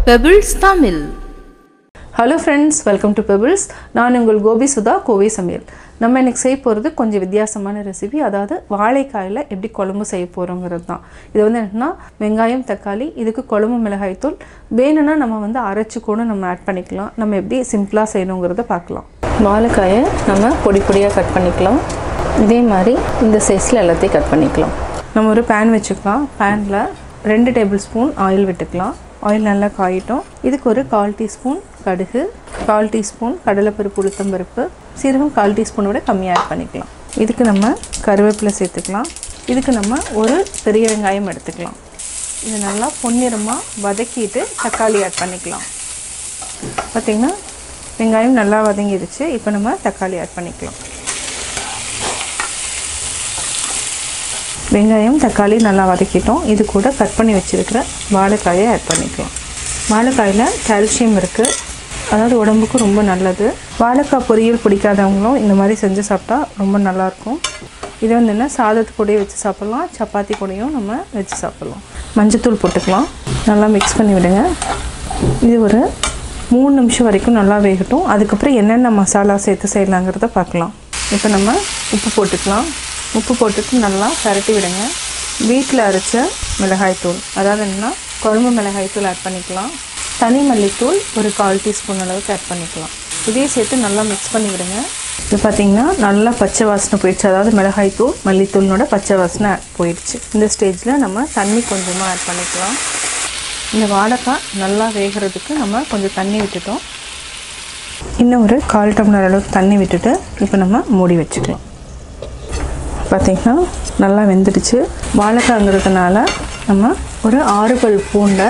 Pebbles Tamil. Hello friends, welcome to Pebbles. நான் உங்கள் கோபி சுதா கோவை சமையல். நம்ம இன்னைக்கு செய்ய போறது கொஞ்சம் வித்தியாசமான ரெசிபி. அதாவது வாழைக்காயில எப்படி குழம்பு செய்ய போறோம்ங்கிறது தான். இது வந்து என்னன்னா வெங்காயம், தக்காளி, இதுக்கு குழம்பு மிளகாய் தூள் வேணும்னா நம்ம அரைச்சு கூட நம்ம ஆட் பண்ணிக்கலாம். நம்ம எப்படி சிம்பிளா செய்யணும்ங்கறத பார்க்கலாம். வாழைக்காயை நம்ம பொடி பொடியா கட் பண்ணிக்கலாம். இதே மாதிரி இந்த சைஸ்ல எல்லாத்தையும் கட் பண்ணிக்கலாம். நம்ம ஒரு pan வெச்சுக்கலாம். panல 2 டேபிள்ஸ்பூன் ஆயில் விட்டுக்கலாம். ஆயில் நல்லா காயிட்டோம். இதுக்கு ஒரு 1/4 டீஸ்பூன் கடுகு, 1/4 டீஸ்பூன் கடலைப்பருப்பு, உளுத்தம் பருப்பு, சீரகம் 1/4 டீஸ்பூன் விட கம்மியாக ஆட் பண்ணிக்கலாம். இதுக்கு நம்ம கருவேப்பிலை சேர்த்துக்கலாம். இதுக்கு நம்ம ஒரு பெரிய வெங்காயம் எடுத்துக்கலாம். இது நல்லா பொன்னிறமாக வதக்கிட்டு தக்காளி ஆட் பண்ணிக்கலாம். பார்த்திங்கன்னா வெங்காயம் நல்லா வதங்கிடுச்சு. இப்போ நம்ம தக்காளி ஆட் பண்ணிக்கலாம். வெங்காயம் தக்காளி நல்லா வதக்கிட்டோம். இது கூட கட் பண்ணி வச்சுருக்கிற வாழைக்காயை ஆட் பண்ணிக்கலாம். வாழைக்காயில் கால்சியம் இருக்குது, அதாவது உடம்புக்கு ரொம்ப நல்லது. வாழைக்காய் பொரியல் பிடிக்காதவங்களும் இந்த மாதிரி செஞ்சு சாப்பிட்டா ரொம்ப நல்லாயிருக்கும். இது வந்து என்ன சாதத்து கூடயே வச்சு சாப்பிட்லாம், சப்பாத்தி கூடயும் நம்ம வச்சு சாப்பிட்லாம். மஞ்சத்தூள் போட்டுக்கலாம். நல்லா மிக்ஸ் பண்ணி விடுங்க. இது ஒரு 3 நிமிஷம் வரைக்கும் நல்லா வேகட்டும். அதுக்கப்புறம் என்னென்ன மசாலா சேர்த்து செய்யலாங்கிறத பார்க்கலாம். இப்போ நம்ம உப்பு போட்டுக்கலாம். உப்பு போட்டுட்டு நல்லா பரட்டி விடுங்க. வீட்டில் அரைச்ச மிளகாய்த்தூள், அதாவது என்னென்னா குழம்பு மிளகாய்த்தூள் ஆட் பண்ணிக்கலாம். தனி மல்லித்தூள் ஒரு 1/4 டீஸ்பூன் அளவுக்கு ஆட் பண்ணிக்கலாம். இதே சேர்த்து நல்லா மிக்ஸ் பண்ணி விடுங்க. இது பார்த்திங்கன்னா நல்லா பச்சை வாசனை போயிடுச்சு, அதாவது மிளகாய்த்தூள் மல்லித்தூளோட பச்சை வாசனை போயிடுச்சு. இந்த ஸ்டேஜில் நம்ம தண்ணி கொஞ்சமாக ஆட் பண்ணிக்கலாம். இந்த வாழைக்காய் நல்லா வேகிறதுக்கு நம்ம கொஞ்சம் தண்ணி விட்டுட்டோம். இன்னும் ஒரு 1/4 டம்ளர் அளவுக்கு தண்ணி விட்டுட்டு இப்போ நம்ம மூடி வச்சுக்கலாம். பார்த்திங்கன்னா நல்லா வெந்துடுச்சு. வாழைக்காய்ங்கிறதுனால நம்ம ஒரு 6 பல் பூண்டை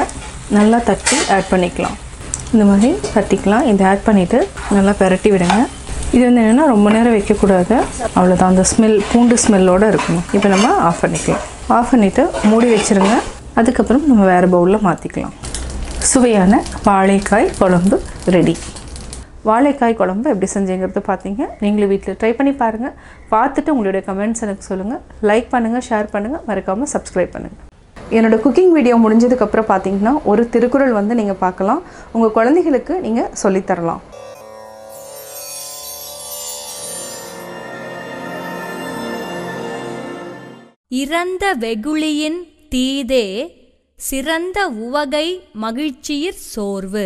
நல்லா தட்டி ஆட் பண்ணிக்கலாம். இந்த மாதிரி தட்டிக்கலாம். இதை ஆட் பண்ணிவிட்டு நல்லா பரட்டி விடுங்க. இது வந்து என்னென்னா ரொம்ப நேரம் வைக்கக்கூடாது, அவ்வளோதான். அந்த ஸ்மெல் பூண்டு ஸ்மெல்லோடு இருக்கணும். இப்போ நம்ம ஆஃப் பண்ணிக்கலாம். ஆஃப் பண்ணிவிட்டு மூடி வச்சுருங்க. அதுக்கப்புறம் நம்ம வேறு பவுலில் மாற்றிக்கலாம். சுவையான வாழைக்காய் குழம்பு ரெடி. வாழைக்காய் குழம்பு எப்படி செஞ்சீங்கிறது பார்த்தீங்க. நீங்களும் வீட்டில் ட்ரை பண்ணி பாருங்கள். பார்த்துட்டு உங்களுடைய கமெண்ட்ஸ் எனக்கு சொல்லுங்கள். லைக் பண்ணுங்கள், ஷேர் பண்ணுங்கள், மறக்காமல் சப்ஸ்கிரைப் பண்ணுங்கள். என்னோடய குக்கிங் வீடியோ முடிஞ்சதுக்கப்புறம் பார்த்தீங்கன்னா ஒரு திருக்குறள் வந்து நீங்கள் பார்க்கலாம். உங்கள் குழந்தைகளுக்கு நீங்கள் சொல்லித்தரலாம். இறந்த வெகுளியின் தீதே சிறந்த உவகை மகிழ்ச்சியிற் சோர்வு.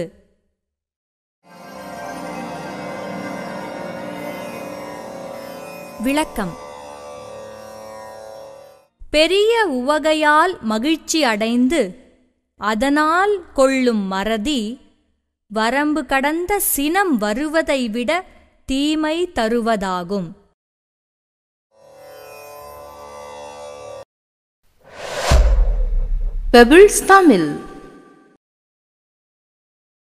விளக்கம்: பெரிய உவகையால் மகிழ்ச்சி அடைந்து அதனால் கொள்ளும் மறதி வரம்பு கடந்த சினம் வருவதை விட தீமை தருவதாகும். Pebbles Tamil.